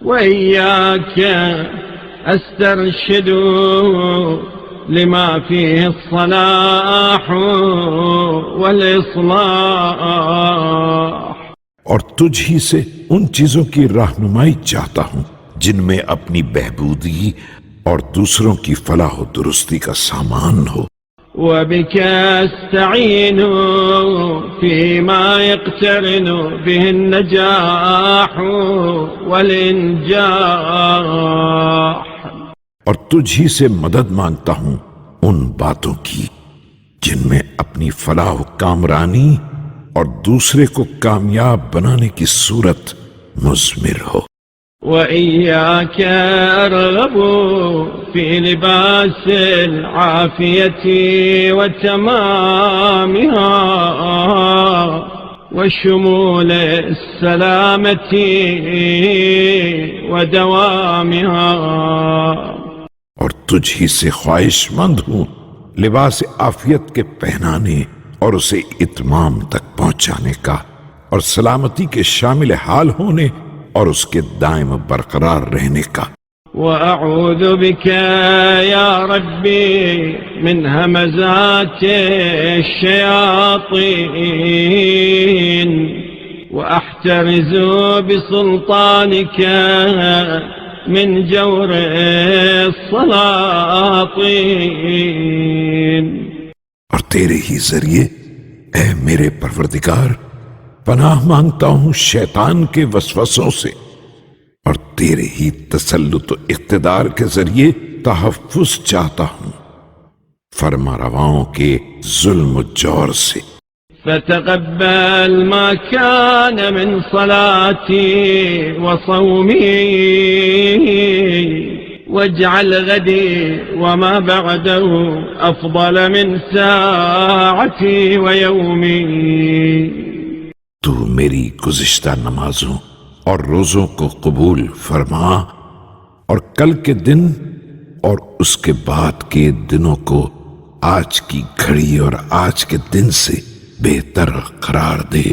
وإياك أسترشد لما فيه الصلاح والإصلاح، اور تجھ ہی سے ان چیزوں کی رہنمائی چاہتا ہوں جن میں اپنی بہبودی اور دوسروں کی فلاح و درستی کا سامان ہو۔ وبك أستعين فيما يقترن به النجاح والإنجاح، اور تجھ ہی سے مدد مانگتا ہوں ان باتوں کی جن میں اپنی فلاح و کامرانی اور دوسرے کو کامیاب بنانے کی صورت مضمر ہو۔ وإياك أرغب في لباس العافية وتمامها وشمول السلامة ودوامها، اور تجھ ہی سے خواہش مند ہوں لباس عافیت کے پہنانے اور اسے اتمام تک پہنچانے کا، اور سلامتی کے شامل حال ہونے اور اس کے دائم برقرار رہنے کا۔ وأعوذ بك يا ربي من همزات الشياطين وأحترز بسلطانك من جور السلاطين، اور تیرے ہی ذریعے اے میرے پروردگار پناہ مانگتا ہوں شیطان کے وسوسوں سے، اور تیرے ہی تسلط و اقتدار کے ذریعے تحفظ چاہتا ہوں فرما رواؤں کے ظلم و جور سے۔ فتقبل ما كان من صلاتي وصومي واجعل غدي وما بعده أفضل من ساعتي ويومي۔ تو میری گزشتہ نمازوں اور روزوں کو قبول فرما، اور کل کے دن اور اس کے بعد کے دنوں کو آج کی گھڑی اور آج کے دن سے بہتر قرار دے۔